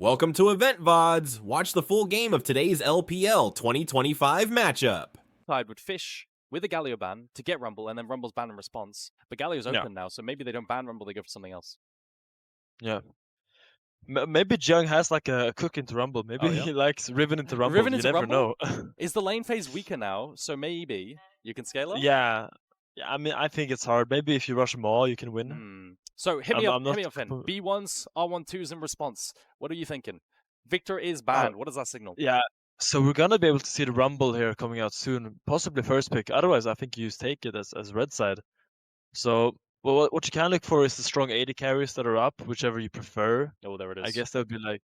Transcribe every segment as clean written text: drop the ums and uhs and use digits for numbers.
Welcome to Loleventvods. Watch the full game of today's LPL 2025 matchup. Side would fish with a Galio ban to get Rumble, and then Rumble's ban in response. But Galio's open now, so maybe they don't ban Rumble, they go for something else. Yeah. Maybe Jung has like a cook into Rumble. Maybe he likes Riven into Rumble. Riven into you never Rumble? know. Is the lane phase weaker now, so maybe you can scale up? Yeah. I mean, I think it's hard. Maybe if you rush them all, you can win. So hit me up, Finn. B1s, R12s in response. What are you thinking? Victor is banned. What does that signal? Yeah. So we're gonna be able to see the Rumble here coming out soon. Possibly first pick. Otherwise, I think you just take it as red side. So what you can look for is the strong AD carries that are up, whichever you prefer. Oh, there it is. I guess that would be like,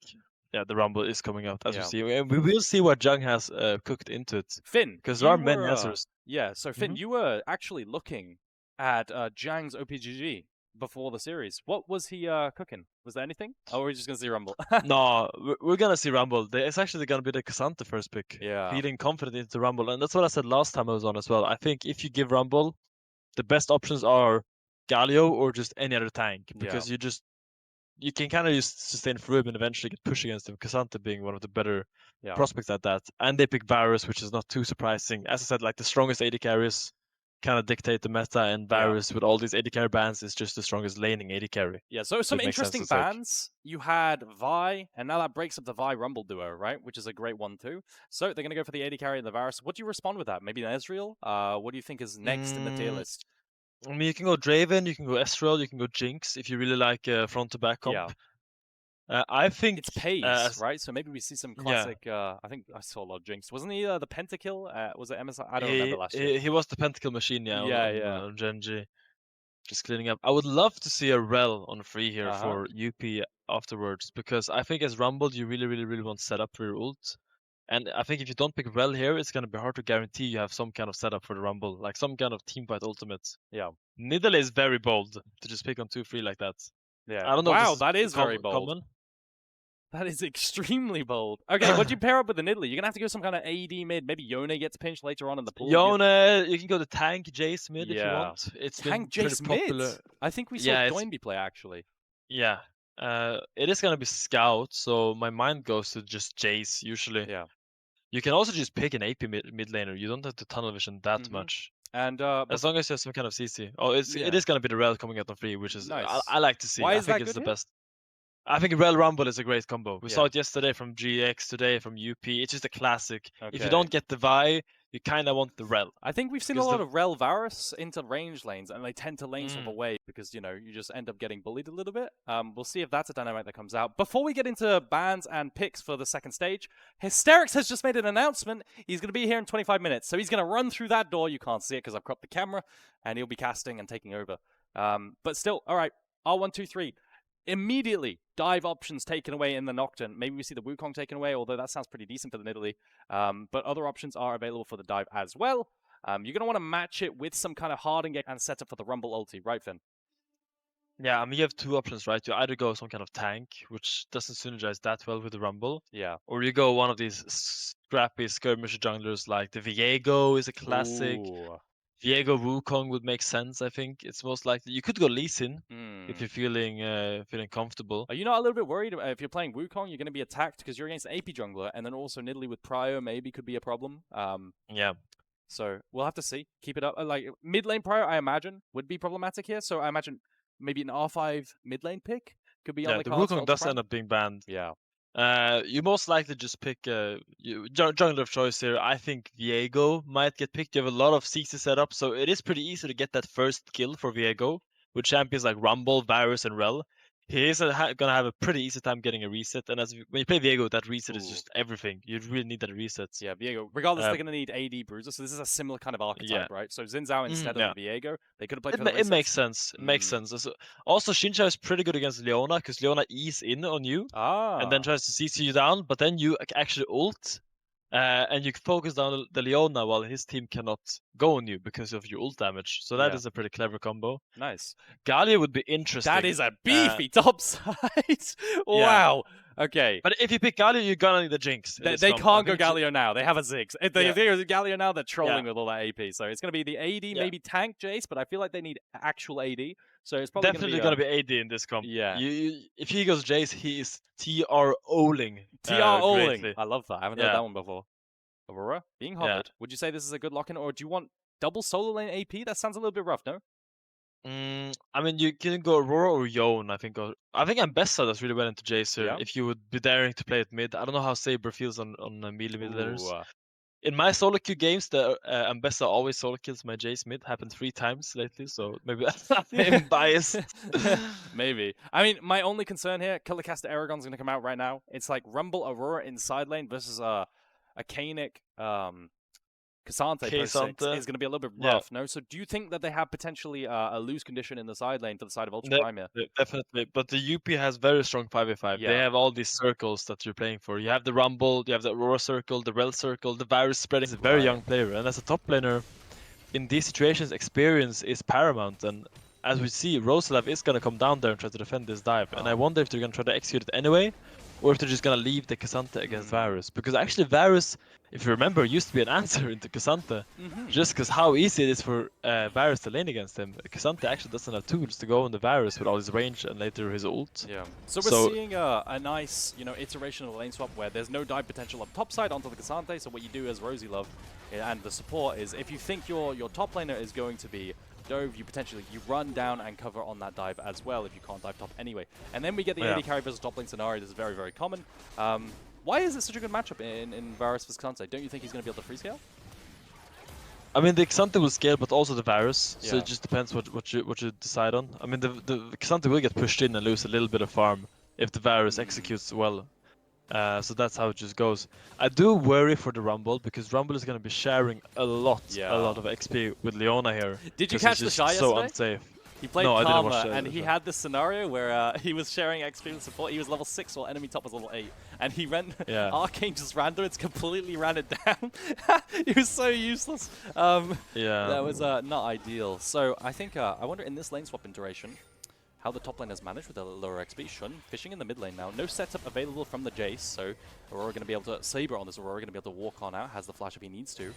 yeah, the Rumble is coming out as we see. And we will see what Jung has cooked into it. Finn, because there are many answers. Yeah, so Finn, you were actually looking at Jang's OPGG before the series. What was he cooking? Was there anything? Or are we just going to see Rumble? No, we're going to see Rumble. It's actually going to be the Cassante first pick. Yeah. Feeling confident into Rumble. And that's what I said last time I was on as well. I think if you give Rumble, the best options are Galio or just any other tank. Because you can kind of just sustain through him and eventually get pushed against him. Cassante being one of the better prospects at that. And they pick Varus, which is not too surprising. As I said, like the strongest AD carries kind of dictate the meta, and Varus with all these AD carry bans is just the strongest laning AD carry. Yeah, so some interesting bans. You had Vi, and now that breaks up the Vi Rumble duo, right? Which is a great one too. So they're going to go for the AD carry and the Varus. What do you respond with that? Maybe an Ezreal? What do you think is next in the tier list? I mean, you can go Draven, you can go Ezreal, you can go Jinx if you really like front to back comp. Yeah. I think it's Pays, right? So maybe we see some classic. I think I saw a lot of Jinx. Wasn't he the Pentakill? Was it MSI? I don't remember last year. He was the Pentakill machine, on Gen G. Just cleaning up. I would love to see a Rel on free here for UP afterwards, because I think as Rumble, you really want setup for your ult. And I think if you don't pick Rel here, it's going to be hard to guarantee you have some kind of setup for the Rumble, like some kind of teamfight ultimate. Yeah. Nidalee is very bold to just pick on 2-3 like that. Yeah. I don't know. Wow, that is very bold. Common. That is extremely bold. Okay, what do you pair up with the Nidalee? You're going to have to go some kind of AD mid. Maybe Yone gets pinched later on in the pool. Yone, you can go to tank Jace mid if you want. It's tank Jace mid? I think we saw Doinby play, actually. Yeah. It is going to be Scout, so my mind goes to just Jace, usually. Yeah. You can also just pick an AP mid laner. You don't have to tunnel vision that much. And as long as you have some kind of CC. Oh, it is going to be the Rel coming out on free, which is nice. I like to see. Why is I think that it's good the best. I think Rel Rumble is a great combo. We saw it yesterday from GX, today from UP. It's just a classic. Okay. If you don't get the Vi, you kind of want the Rel. I think we've seen a lot of Rel Varus into range lanes, and they tend to lane swap away because, you just end up getting bullied a little bit. We'll see if that's a dynamic that comes out. Before we get into bans and picks for the second stage, Hysterix has just made an announcement. He's going to be here in 25 minutes. So he's going to run through that door. You can't see it because I've cropped the camera, and he'll be casting and taking over. But still, all right, R123. Immediately, dive options taken away in the Nocturne. Maybe we see the Wukong taken away, although that sounds pretty decent for the Nidalee. But other options are available for the dive as well. You're going to want to match it with some kind of harden and setup for the Rumble ulti, right, Finn? Yeah, I mean, you have two options, right? You either go some kind of tank, which doesn't synergize that well with the Rumble. Yeah. Or you go one of these scrappy skirmisher junglers, like the Viego is a classic. Ooh. Viego Wukong would make sense, I think. It's most likely. You could go Lee Sin if you're feeling comfortable. Are you not a little bit worried if you're playing Wukong, you're going to be attacked because you're against an AP jungler, and then also Nidalee with Prio maybe could be a problem? Yeah. So we'll have to see. Keep it up. Like mid lane Prio, I imagine, would be problematic here. So I imagine maybe an R5 mid lane pick could be on the cards. The Wukong does end up being banned. Yeah. You most likely just pick jungler of choice here. I think Viego might get picked. You have a lot of CC set up, so it is pretty easy to get that first kill for Viego with champions like Rumble, Varus, and Rel. He is gonna have a pretty easy time getting a reset, and when you play Viego, that reset is just everything. You really need that reset. Yeah, Viego. Regardless, they're gonna need AD Bruiser, so this is a similar kind of archetype, right? So Xin Zhao instead of Viego, they could have played. It makes sense. It makes sense. Also, Xincha is pretty good against Leona because Leona ease in on you and then tries to CC you down, but then you actually ult. And you can focus down the Leona while his team cannot go on you because of your ult damage. So that is a pretty clever combo. Nice. Galio would be interesting. That is a beefy top side. Wow. Okay. But if you pick Galio, you're gonna need the Jinx. They can't go Galio now. They have a Ziggs. If they go Galio now, they're trolling with all that AP. So it's going to be the AD, maybe tank Jace, but I feel like they need actual AD. So it's probably Definitely going gonna be AD in this comp. Yeah. If he goes Jace, he is TRO'ling. TR-Oling. Greatly. I love that. I haven't heard that one before. Aurora being hovered. Would you say this is a good lock-in, or do you want double solo lane AP? That sounds a little bit rough, no? I mean, you can go Aurora or Yone. I think Ambessa does really well into Jace here. Yeah. If you would be daring to play it mid, I don't know how Saber feels on melee mid laners. Ooh, In my solo queue games, the Ambessa always solo kills my Jace mid. Happened 3 times lately, so maybe I'm biased. Maybe. I mean, my only concern here, Killer-Caster Aragon's going to come out right now. It's like Rumble Aurora in side lane versus a Kainic Cassante per 6 is going to be a little bit rough, no? So do you think that they have potentially a lose condition in the side lane for the side of Ultra Prime here? Definitely, but the UP has very strong 5v5. Yeah. They have all these circles that you're playing for. You have the Rumble, you have the Aurora circle, the Rel circle, the Varus spreading. He's a very young player, and as a top laner, in these situations, experience is paramount. And as we see, Roselav is going to come down there and try to defend this dive. And I wonder if they're going to try to execute it anyway, or if they're just going to leave the Cassante against Varus. Because actually Varus, if you remember, used to be an answer into Cassante. Just because how easy it is for Varus to lane against him. Cassante actually doesn't have tools to go on the Varus with all his range and later his ult. Yeah. So we're seeing a nice, iteration of the lane swap where there's no dive potential up top side onto the Cassante. So what you do as Rosie Love and the support is, if you think your top laner is going to be dove, you run down and cover on that dive as well if you can't dive top anyway. And then we get the AD carry versus top lane scenario. This is very, very common. Why is it such a good matchup in Varus versus Cassante? Don't you think he's going to be able to free scale? I mean, the Cassante will scale, but also the Varus. So it just depends what you decide on. I mean, the Cassante will get pushed in and lose a little bit of farm if the Varus executes well. So that's how it just goes. I do worry for the Rumble, because Rumble is going to be sharing a lot of XP with Leona here. Did you catch the Shy so yesterday? unsafe. He played no, Karma, and he had this scenario where he was sharing XP with support. He was level 6 while enemy top was level 8. And he ran, Arcane just randoms, completely ran it down. He was so useless. That was not ideal. So I think, I wonder in this lane swap duration, how the top lane has managed with the lower XP. Shun fishing in the mid lane now. No setup available from the Jace, so Aurora going to be able to, Saber on this Aurora going to be able to walk on out, has the flash if he needs to.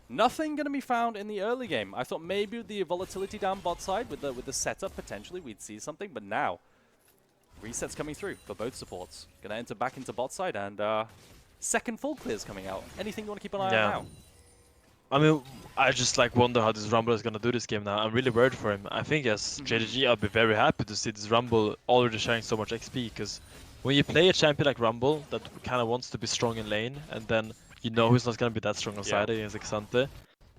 Nothing going to be found in the early game. I thought maybe with the volatility down bot side, with the setup, potentially we'd see something, but now, resets coming through for both supports. Going to enter back into bot side, and second full clears coming out. Anything you want to keep an eye on now? I mean, I just wonder how this Rumble is going to do this game now. I'm really worried for him. I think as JDG, I'll be very happy to see this Rumble already sharing so much XP, because when you play a champion like Rumble that kind of wants to be strong in lane, and then you know who's not going to be that strong on side against Cassante,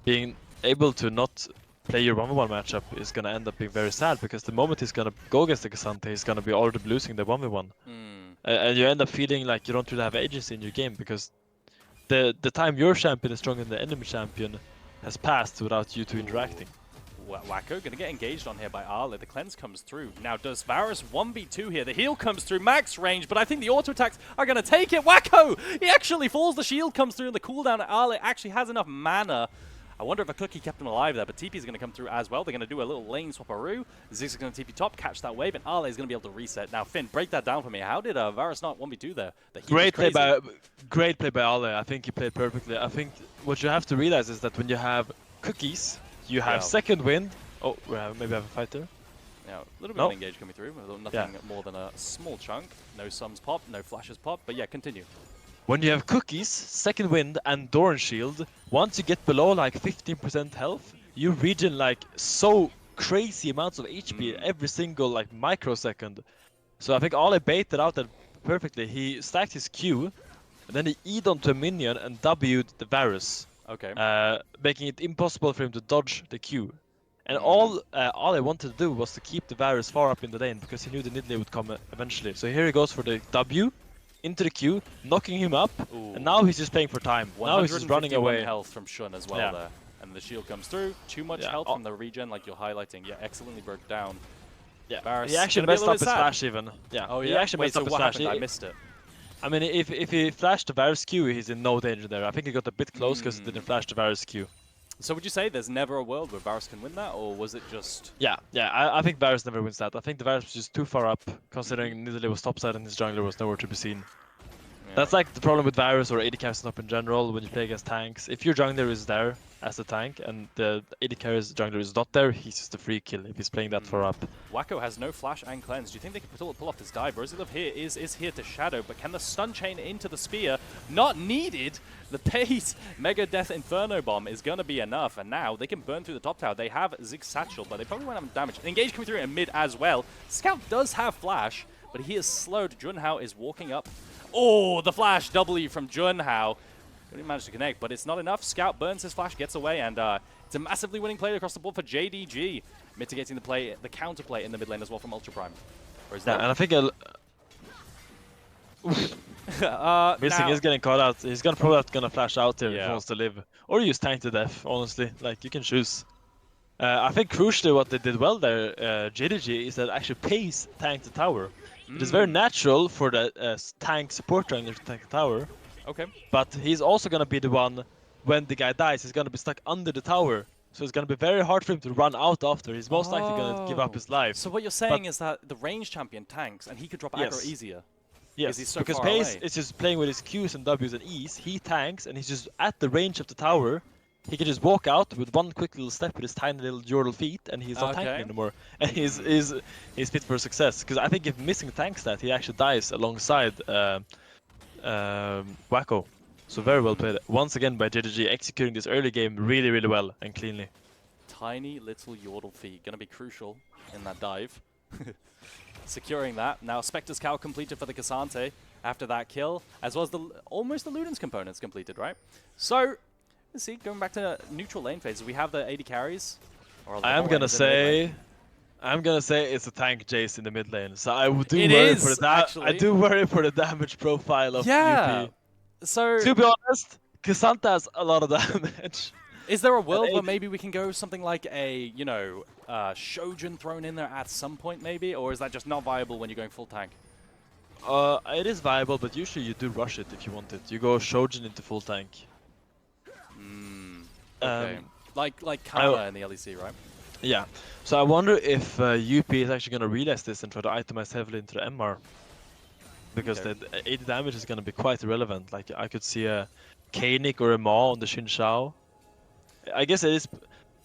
being able to not play your 1v1 matchup is going to end up being very sad, because the moment he's going to go against the Cassante, he's going to be already losing the 1v1. And you end up feeling like you don't really have agency in your game, because the time your champion is stronger than the enemy champion has passed without you two interacting. Wacko gonna get engaged on here by Ale. The cleanse comes through. Now does Varus 1v2 here? The heal comes through, max range, but I think the auto attacks are gonna take it. Wacko! He actually falls, the shield comes through, and the cooldown at Ale actually has enough mana. I wonder if a cookie kept him alive there, but TP is going to come through as well. They're going to do a little lane swap-aroo. Ziggs is going to TP top, catch that wave, and Ale is going to be able to reset. Now, Finn, break that down for me. How did Varus not 1v2 there? Great play by Ale. I think he played perfectly. I think what you have to realize is that when you have cookies, you have second wind. Oh, maybe I have a fight there. Yeah, a little bit of engage coming through. Nothing more than a small chunk. No sums pop, no flashes pop, but yeah, continue. When you have cookies, second wind, and Doran shield, once you get below 15% health, you regen so crazy amounts of HP every single microsecond. So I think Ale baited out that perfectly. He stacked his Q, and then he E'd onto a minion and W'd the Varus. Okay. Making it impossible for him to dodge the Q. And all I wanted to do was to keep the Varus far up in the lane, because he knew the Nidalee would come eventually. So here he goes for the W. Into the Q, knocking him up, and now he's just playing for time. Now he's just running away. Health from Shun as well there. And the shield comes through. Too much health from the regen, like you're highlighting. Yeah, excellently broke down. Yeah, Varus he actually messed up his flash even. Yeah, oh, yeah? He actually messed up his flash. I missed it. I mean, if he flashed the Varus Q, he's in no danger there. I think he got a bit close because he didn't flash the Varus Q. So would you say there's never a world where Varus can win that, or was it just... Yeah, I think Varus never wins that. I think the Varus was just too far up, considering Nidalee was topside and his jungler was nowhere to be seen. That's the problem with Varus or AD carry setup in general when you play against tanks. If your jungler is there, as a tank, and the AD carries jungler is not there, he's just a free kill if he's playing that far up. Wacko has no flash and cleanse. Do you think they can pull off this dive? Rosalove here is here to shadow, but can the stun chain into the spear? Not needed. The pace Mega Death Inferno Bomb is going to be enough, and now they can burn through the top tower. They have Zig Satchel, but they probably won't have damage. Engage coming through in mid as well. Scout does have flash, but he is slowed. Junhao is walking up. Oh, the flash W from Junhao. Couldn't manage to connect, but it's not enough. Scout burns his flash, gets away, and it's a massively winning play across the board for JDG, mitigating the counterplay in the mid lane as well from Ultra Prime. And I think Missing is getting caught out. He's probably not gonna flash out here if he wants to live, or use tank to death. Honestly, like you can choose. I think crucially what they did well there, JDG, is that actually pace tank to tower. It is very natural for the tank support jungler to tank the tower. Okay. But he's also gonna be the one, when the guy dies, he's gonna be stuck under the tower. So it's gonna be very hard for him to run out after. He's most likely gonna give up his life. So what you're saying is that the range champion tanks, and he could drop aggro easier. Yes, he's so because far Pace away. is just playing with his Qs and Ws and Es. He tanks, and he's just at the range of the tower. He can just walk out with one quick little step with his tiny little Jordal feet, and he's not tanking anymore. And he's fit for success. Because I think if Missing tanks that, he actually dies alongside Wacko. So very well played. Once again by JDG, executing this early game really, really well and cleanly. Tiny little Yordle feet, gonna be crucial in that dive. Securing that. Now Spectre's Cow completed for the Cassante after that kill, as well as almost the Ludens components completed, right? So, let's see, going back to neutral lane phases, we have the AD carries. I'm gonna say it's a tank Jace in the mid lane. So I do worry for the damage profile of UP. So to be honest, Cassante has a lot of damage. Is there a world where maybe we can go something like a, you know, Shojin thrown in there at some point maybe? Or is that just not viable when you're going full tank? It is viable, but usually you do rush it if you want it. You go Shojin into full tank. Okay. Like Kama in the LEC, right? Yeah. So I wonder if UP is actually going to realize this and try to itemize heavily into the MR. Because the 80 damage is going to be quite irrelevant. Like, I could see a Kanik or a Maw on the Xin Shao. I guess it is...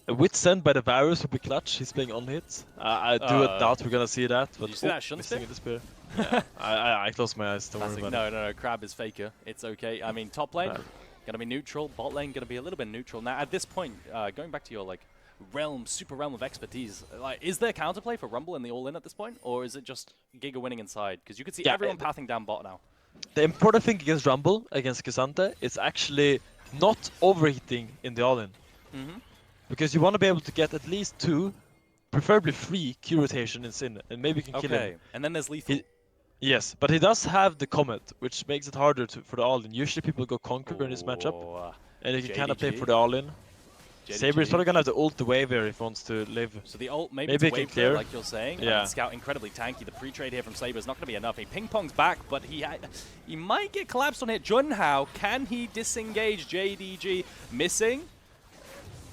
A Wit sent by the Varus would be clutch. He's playing on hit. I do doubt we're going to see that. But did you see that Shun stick? The spear. Yeah. I closed my eyes. Don't worry about it. No. Crab is faker. It's okay. I mean, top lane, going to be neutral. Bot lane, going to be a little bit neutral. Now, at this point, going back to your, like, super realm of expertise. Like, is there counterplay for Rumble in the all-in at this point, or is it just Giga winning inside? Because you could see everyone pathing down bot now. The important thing against Rumble, against Cassante, is actually not overheating in the all-in. Because you want to be able to get at least 2, preferably 3 Q rotation in Sin, and maybe you can kill him. And then there's lethal. Yes, but he does have the Comet, which makes it harder for the all-in. Usually people go Conqueror in this matchup, and you can kind of play for the all-in. Saber is probably gonna have the ult the wave here if he wants to live. So the ult maybe to wave clear, like you're saying. Yeah. And Scout incredibly tanky. The pre-trade here from Saber is not gonna be enough. He ping-pongs back, but he might get collapsed on hit. Junhao, can he disengage JDG? Missing.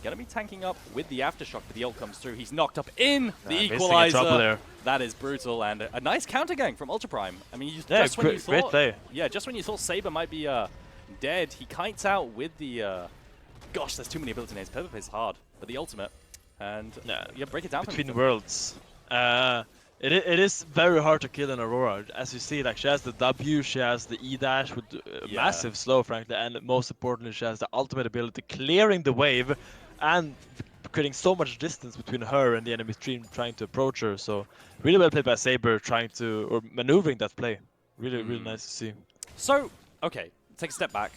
Gonna be tanking up with the aftershock, but the ult comes through. He's knocked up in the equalizer. There. That is brutal, and a nice counter gang from Ultra Prime. I mean, just when you thought, great play. Yeah, just when you thought Saber might be dead, he kites out with the. Gosh, there's too many ability names. Pepper plays hard, but the ultimate, and break it down. Between worlds, it is very hard to kill an Aurora. As you see, like she has the W, she has the E dash with massive slow, frankly, and most importantly, she has the ultimate ability, clearing the wave, and creating so much distance between her and the enemy team trying to approach her. So really well played by Saber, maneuvering that play. Really nice to see. So okay, take a step back.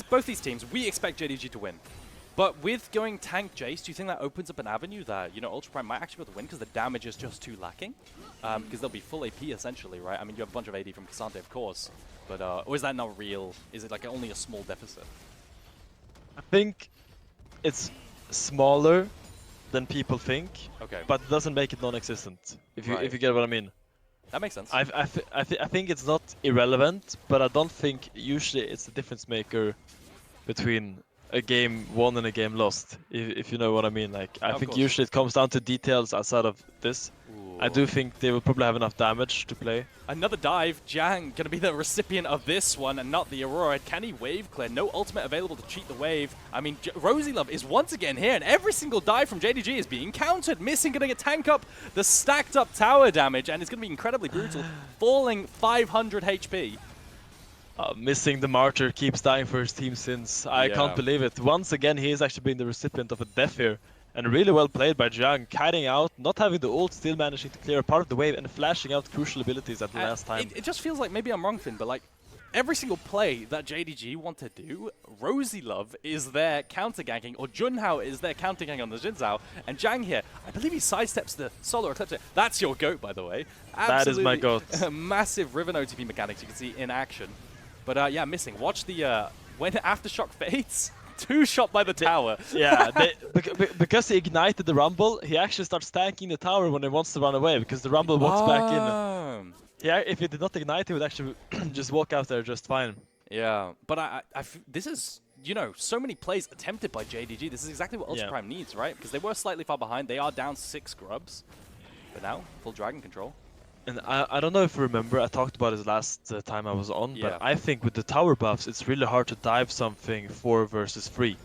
Both these teams, we expect JDG to win. But with going tank Jace, do you think that opens up an avenue that, you know, Ultra Prime might actually be able to win because the damage is just too lacking? Because they'll be full AP essentially, right? I mean, you have a bunch of AD from Cassante, of course. But, or is that not real? Is it like only a small deficit? I think it's smaller than people think, but it doesn't make it non-existent, if you get what I mean. That makes sense. I think it's not irrelevant, but I don't think usually it's the difference maker between a game won and a game lost, if you know what I mean. Like I think usually it comes down to details outside of this. I do think they will probably have enough damage to play. Another dive. Jang going to be the recipient of this one and not the Aurora. Can he wave clear? No ultimate available to cheat the wave. I mean, Rosylove is once again here, and every single dive from JDG is being countered. Missing, going to tank up the stacked up tower damage, and it's going to be incredibly brutal. Falling 500 HP. Missing the Martyr, keeps dying for his team since. I can't believe it. Once again, he is actually being the recipient of a death here. And really well played by Jang, kiting out, not having the ult, still managing to clear a part of the wave and flashing out crucial abilities at the last time. It just feels like, maybe I'm wrong, Finn, but like every single play that JDG want to do, Rosylove is there counter-ganking, or Junhao is there counter-ganking on the Xin Zhao, and Jang here, I believe he sidesteps the Solar Eclipse. That's your GOAT, by the way. That is my GOAT. Massive Riven OTP mechanics you can see in action. But yeah, missing. Watch the, when Aftershock fades, two-shot by the tower. Yeah, because he ignited the Rumble, he actually starts tanking the tower when he wants to run away, because the Rumble walks back in. Yeah, if he did not ignite, he would actually just walk out there just fine. Yeah, but this is, you know, so many plays attempted by JDG. This is exactly what Ultra Prime needs, right? Because they were slightly far behind. They are down 6 grubs. But now, full dragon control. And I don't know if you remember, I talked about this last time I was on, but I think with the tower buffs, it's really hard to dive something 4 versus 3.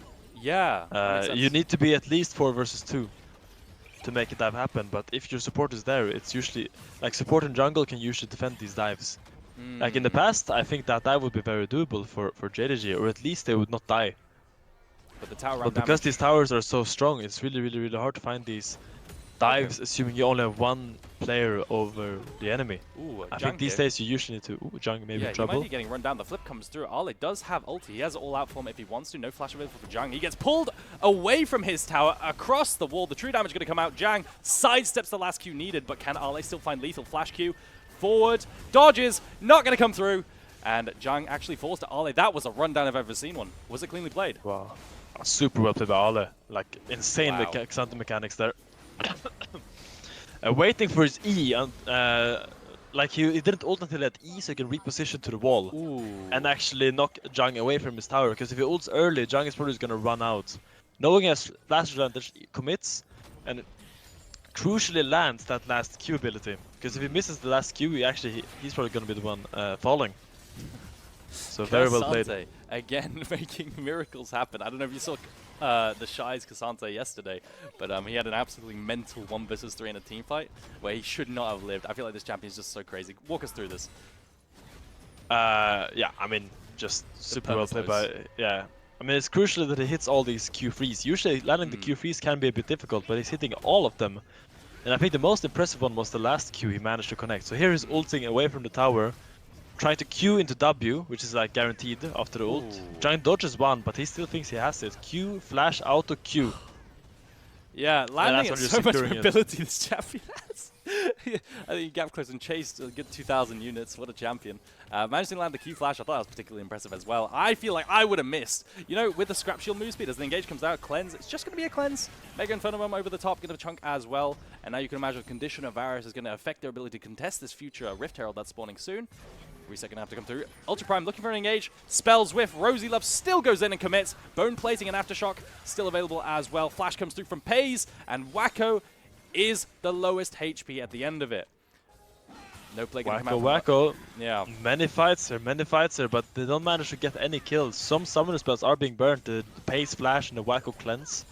Yeah. You need to be at least 4 versus 2 to make a dive happen, but if your support is there, it's usually, like support and jungle can usually defend these dives. Like in the past, I think that dive would be very doable for JDG, or at least they would not die. But the tower But because these towers are so strong, it's really hard to find these dives, assuming you only have one player over the enemy. Ooh, I think these days you usually need to... Ooh, Jung maybe in trouble. He might be getting run down. The flip comes through. Ale does have ulti. He has all out form if he wants to. No flash available for Jang. He gets pulled away from his tower across the wall. The true damage going to come out. Jang sidesteps the last Q needed, but can Ale still find lethal flash Q? Forward, dodges, not going to come through. And Jang actually falls to Ale. That was a rundown if I've ever seen one. Was it cleanly played? Wow. Super well played by Ale. Like, insane counter mechanics there. Waiting for his E, and like he didn't ult until he had E, so he can reposition to the wall and actually knock Jung away from his tower. Because if he ults early, Jung is probably going to run out. Knowing he has flash advantage, he commits and crucially lands that last Q ability. Because if he misses the last Q, he's probably going to be the one falling. So very well played. Again, making miracles happen. I don't know if you saw the Shy's Cassante yesterday, but he had an absolutely mental 1 versus 3 in a team fight where he should not have lived. I feel like this champion is just so crazy. Walk us through this. Yeah, I mean, just super well played by... Yeah. I mean, it's crucial that he hits all these Q3s. Usually landing the Q3s can be a bit difficult, but he's hitting all of them. And I think the most impressive one was the last Q he managed to connect. So here he's ulting away from the tower, trying to Q into W, which is like guaranteed after the ult. Giant dodges one, but he still thinks he has it. Q, flash, auto, Q. Yeah, landing has so much mobility this champion has. I think gap close and chased a good 2,000 units. What a champion. Managing to land the Q flash, I thought that was particularly impressive as well. I feel like I would have missed. You know, with the scrap shield move speed, as the engage comes out, cleanse, it's just going to be a cleanse. Mega Inferno Bomb over the top, get a chunk as well. And now you can imagine Condition of Varus is going to affect their ability to contest this future Rift Herald that's spawning soon. Reset gonna have to come through. Ultra Prime looking for an engage. Spells whiff. Rosylove still goes in and commits. Bone plating and Aftershock still available as well. Flash comes through from Pays, and Wacko is the lowest HP at the end of it. No play gonna come out. Wacko. Yeah. Many fights here, but they don't manage to get any kills. Some summoner spells are being burnt. The Pays Flash and the Wacko Cleanse.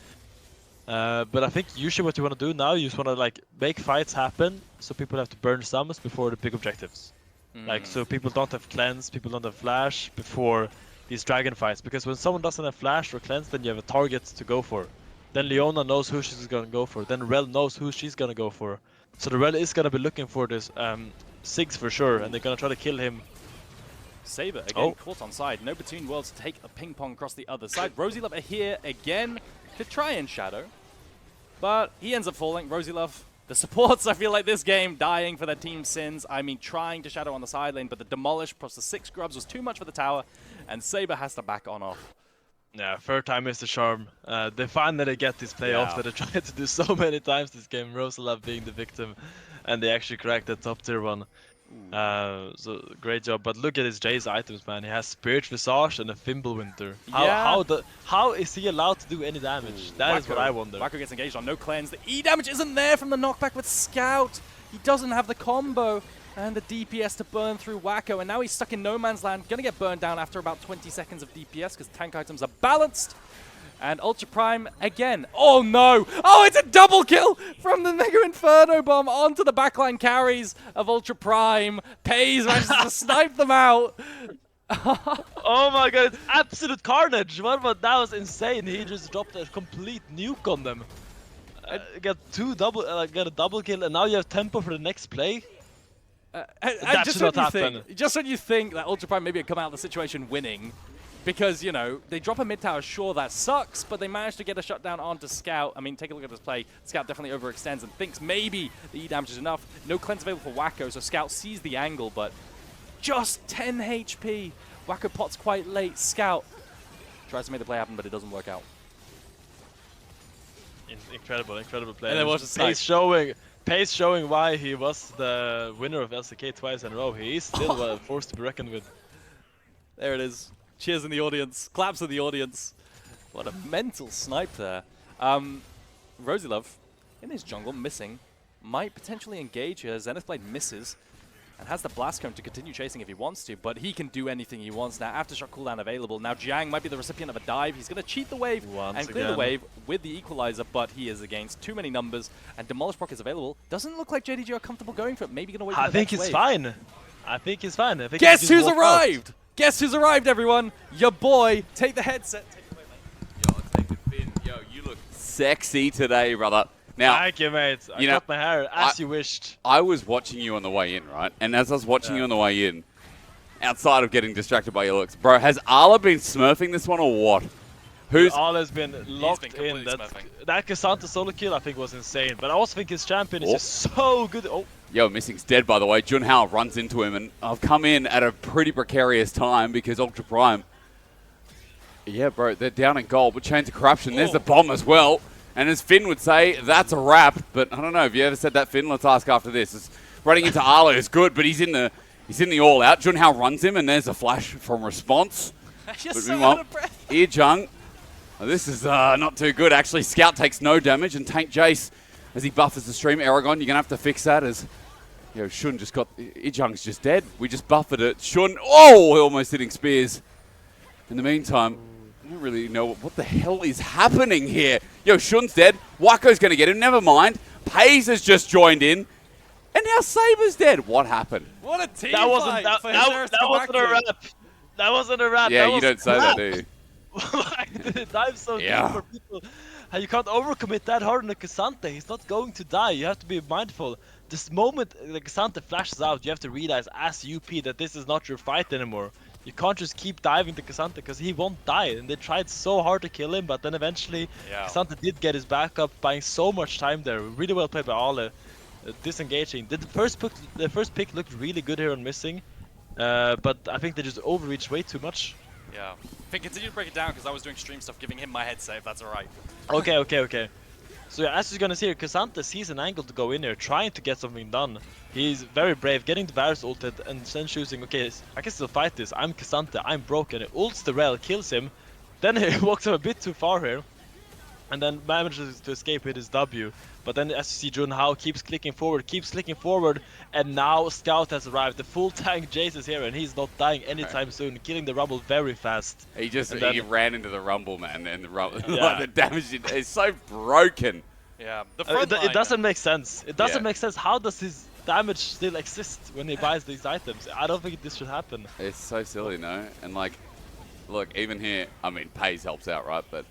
But I think usually what you want to do now, you just want to like make fights happen, so people have to burn summons before the big objectives. Like, so people don't have cleanse, people don't have flash before these dragon fights. Because when someone doesn't have flash or cleanse, then you have a target to go for. Then Leona knows who she's gonna go for. Then Rel knows who she's gonna go for. So the Rel is gonna be looking for this Siggs for sure, and they're gonna try to kill him. Saber again caught on side. No Between Worlds to take a ping pong across the other side. Rosylove are here again to try and shadow. But he ends up falling. Rosylove. The supports, I feel like this game, dying for their team's sins. I mean, trying to shadow on the side lane, but the demolish plus the 6 grubs was too much for the tower, and Saber has to back on off. Yeah, third time is the charm. They finally get this play off that they tried to do so many times this game. Rosylove being the victim, and they actually cracked the top tier one. So great job, but look at his Jay's items, man. He has Spirit Visage and a Fimbulwinter. How is he allowed to do any damage? That is what I wonder. Wacko gets engaged on no cleanse. The E damage isn't there from the knockback with Scout. He doesn't have the combo and the DPS to burn through Wacko, and now he's stuck in no man's land. Gonna get burned down after about 20 seconds of DPS because tank items are balanced. And Ultra Prime again. Oh no! Oh, it's a double kill from the Mega Inferno Bomb onto the backline carries of Ultra Prime. Pays manages to snipe them out. Oh my god, it's absolute carnage! What about that? Was insane. He just dropped a complete nuke on them. Got a double kill, and now you have tempo for the next play. That should not happen. Just when you think that Ultra Prime maybe had come out of the situation winning, because, you know, they drop a mid tower, sure, that sucks, but they managed to get a shutdown onto Scout. I mean, take a look at this play. Scout definitely overextends and thinks maybe the E damage is enough. No cleanse available for Wacko, so Scout sees the angle, but just 10 HP. Wacko pots quite late. Scout tries to make the play happen, but it doesn't work out. Incredible play. And there was a Pace showing why he was the winner of LCK twice in a row. He is still a force to be reckoned with. There it is. Cheers in the audience. Claps in the audience. What a mental snipe there. Rosylove, in his jungle, missing. Might potentially engage here. Zenith Blade misses. And has the Blast Cone to continue chasing if he wants to, but he can do anything he wants now. Aftershock cooldown available. Now Jiang might be the recipient of a dive. He's going to cheat the wave and clear the wave with the Equalizer, but he is against too many numbers. And Demolish Proc is available. Doesn't look like JDG are comfortable going for it. Maybe going to wait for the next wave. I think he's fine. Guess who's arrived? Guess who's arrived, everyone? Your boy. Take the headset. Take it away, mate. Yo, I'll take the pin. Yo, you look sexy today, brother. Now, thank you, mate. I cut my hair as you wished. I was watching you on the way in, right? And as I was watching you on the way in, outside of getting distracted by your looks, bro, has Arla been smurfing this one or what? Arla's been locked in. That Cassandra solo kill, I think, was insane. But I also think his champion is just so good. Oh. Yo, Missing's dead, by the way. Junhao runs into him, and I've come in at a pretty precarious time because Ultra Prime. Yeah, bro, they're down in gold, but Chains of Corruption, there's the bomb as well. And as Finn would say, that's a wrap. But I don't know, have you ever said that, Finn? Let's ask after this. It's running into Arla is good, but he's in the all-out. Junhao runs him, and there's a flash from response. Just so out of breath. Earjung. This is not too good, actually. Scout takes no damage, and Tank Jace, as he buffers the stream. Aragon, you're going to have to fix that as... Yo, Shun just got... Earjung's just dead. We just buffered it. Shun, almost hitting spears. In the meantime... I don't really know what the hell is happening here. Yo, Shun's dead. Wacko's going to get him. Never mind. Pays has just joined in. And now Saber's dead. What happened? What a team that wasn't a wrap. That wasn't a wrap. Yeah, you don't say that, do you? Why did it dive so deep for people? You can't overcommit that hard on the Cassandra. He's not going to die. You have to be mindful. This moment the Cassandra flashes out, you have to realize as UP that this is not your fight anymore. You can't just keep diving to Cassandra because he won't die. And they tried so hard to kill him, but then eventually Cassandra did get his back up, buying so much time there. Really well played by Ale. Disengaging. The first pick looked really good here on Missing, but I think they just overreached way too much. Yeah. Finn, continue to break it down because I was doing stream stuff, giving him my headset if that's alright. Okay. So yeah, as you're gonna see here, Cassandra sees an angle to go in here, trying to get something done. He's very brave, getting the Varus ulted and then choosing, okay, I can still fight this. I'm Cassandra, I'm broken. He ults the Rel, kills him. Then he walks him a bit too far here. And then manages to escape with his W. But then as you see, Junhao keeps clicking forward, and now Scout has arrived. The full tank Jace is here, and he's not dying anytime soon, killing the Rumble very fast. He ran into the Rumble, man, and the Rumble, like the damage is so broken. Yeah, it doesn't make sense. It doesn't make sense. How does his damage still exist when he buys these items? I don't think this should happen. It's so silly, no? And like, look, even here, I mean, Pays helps out, right? But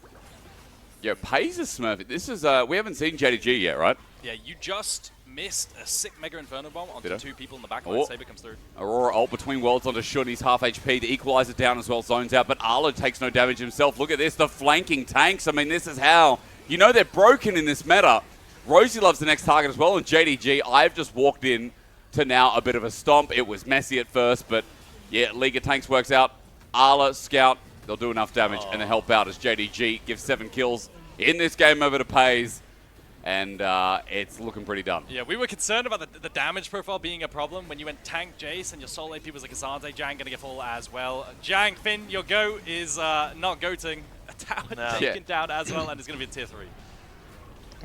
yo, Pays is smurfing. This is we haven't seen JDG yet, right? Yeah, you just missed a sick Mega Inferno Bomb onto two people in the back line. Saber comes through. Aurora ult between worlds onto Shun. He's half HP. The Equalizer down as well, zones out. But Arlo takes no damage himself. Look at this, the flanking tanks. I mean, this is how... You know they're broken in this meta. Rosie loves the next target as well, and JDG, I've just walked in to now a bit of a stomp. It was messy at first, but yeah, League of Tanks works out. Arla, Scout, they'll do enough damage and they help out as JDG gives 7 kills in this game over to Pays. And it's looking pretty done. Yeah, we were concerned about the damage profile being a problem when you went tank Jace and your solo AP was like Cassandra. Jang gonna get full as well. Jang, Finn, your goat is not goating. A tower taken down as well, and it's gonna be a tier 3.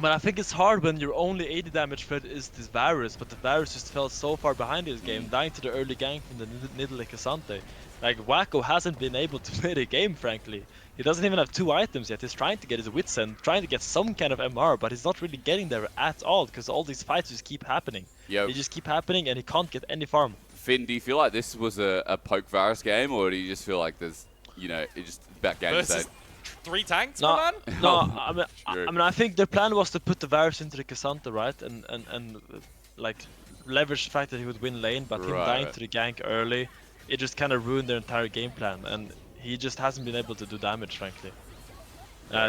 But I think it's hard when your only 80 damage threat is this Varus, but the Varus just fell so far behind this game, dying to the early gank from the Nidalee Cassante. Like, Wacko hasn't been able to play the game, frankly. He doesn't even have 2 items yet. He's trying to get his wits end, trying to get some kind of MR, but he's not really getting there at all, because all these fights just keep happening. Yep. They just keep happening, and he can't get any farm. Finn, do you feel like this was a poke Varus game, or do you just feel like there's, you know, it's just about game Versus state? 3 tanks, No, man? no. Oh, I mean, I think their plan was to put the Varus into the Cassante, right, and like leverage the fact that he would win lane, but him dying to the gank early, it just kind of ruined their entire game plan, and he just hasn't been able to do damage, frankly.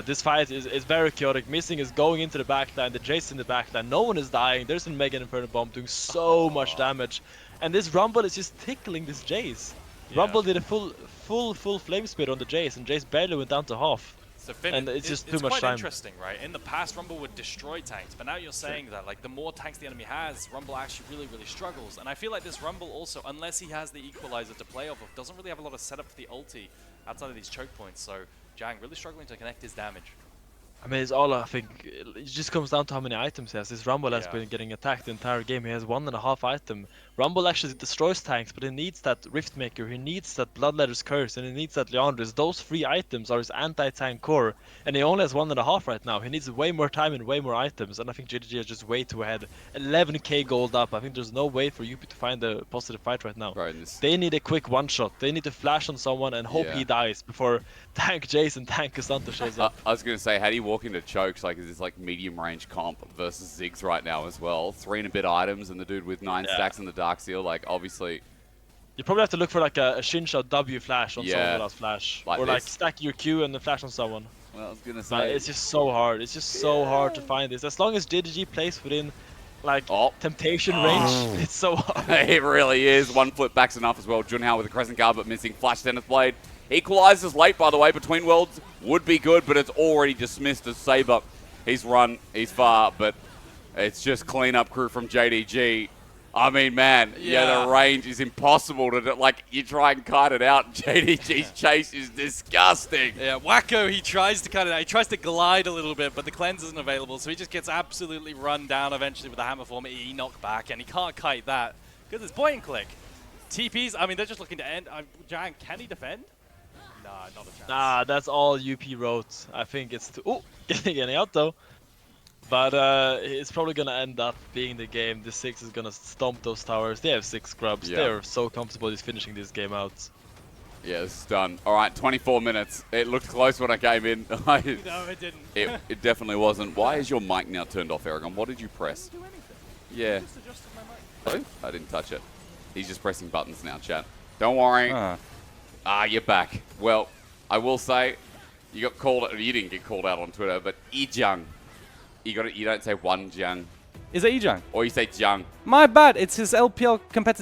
This fight is very chaotic. Missing is going into the backline, the Jace in the backline, no one is dying, there's a Mega Inferno Bomb doing so much damage, and this Rumble is just tickling this Jace. Rumble did a full flame speed on the Jace, and Jace barely went down to half. So Finn, and it's just too much quite time. Interesting, right? In the past, Rumble would destroy tanks, but now you're saying that like the more tanks the enemy has, Rumble actually really struggles. And I feel like this Rumble also, unless he has the equalizer to play off of, doesn't really have a lot of setup for the ulti outside of these choke points. So Jang really struggling to connect his damage. I mean, it's all, I think, it just comes down to how many items he has. This Rumble has been getting attacked the entire game. He has 1.5 item. Rumble actually destroys tanks, but he needs that Riftmaker, he needs that Bloodletter's Curse, and he needs that Leandris. Those 3 items are his anti-tank core, and he only has 1.5 right now. He needs way more time and way more items, and I think JDG is just way too ahead. 11k gold up. I think there's no way for UP to find a positive fight right now. They need a quick one-shot. They need to flash on someone and hope he dies before tank Jace and tank Cassante shows up. I was going to say, how do you walk into chokes? Like, is this like medium range comp versus Ziggs right now as well? 3 and a bit items, and the dude with 9 stacks in the Dark Seal. Like, obviously, you probably have to look for like a Shinshot W flash on someone without flash, like or this. like stack your Q and then flash on someone. Well, I was going to say, but it's just so hard. It's just so hard to find this. As long as JDG plays within like temptation range, it's so hard. It really is. 1 flip back's enough as well. Junhao with a Crescent Guard, but missing Flash Zenith Blade. Equalizes late, by the way, between worlds would be good, but it's already dismissed as Saber. He's run, he's far, but it's just cleanup crew from JDG. I mean, man, the range is impossible to do. Like, you try and cut it out, JDG's chase is disgusting. Yeah, Wacko, he tries to cut it out. He tries to glide a little bit, but the cleanse isn't available, so he just gets absolutely run down eventually with the hammer form. He knocked back, and he can't kite that because it's point and click. TPs, I mean, they're just looking to end. Jang, can he defend? Nah, not a chance. Nah, that's all UP wrote. I think it's too... Oh, getting out though. But it's probably gonna end up being the game. The 6 is gonna stomp those towers. They have 6 scrubs. They're so comfortable just finishing this game out. Yeah, it's done. All right, 24 minutes. It looked close when I came in. No, it didn't. It definitely wasn't. Why is your mic now turned off, Aragon? What did you press? I didn't do anything. Yeah. I just adjusted my mic. Oh, I didn't touch it. He's just pressing buttons now, chat. Don't worry. You're back. Well, I will say, you got called. You didn't get called out on Twitter, but Ijang. You got it. You don't say one Jang, Is it Ejang? or you say Jang. My bad. It's his LPL competitive.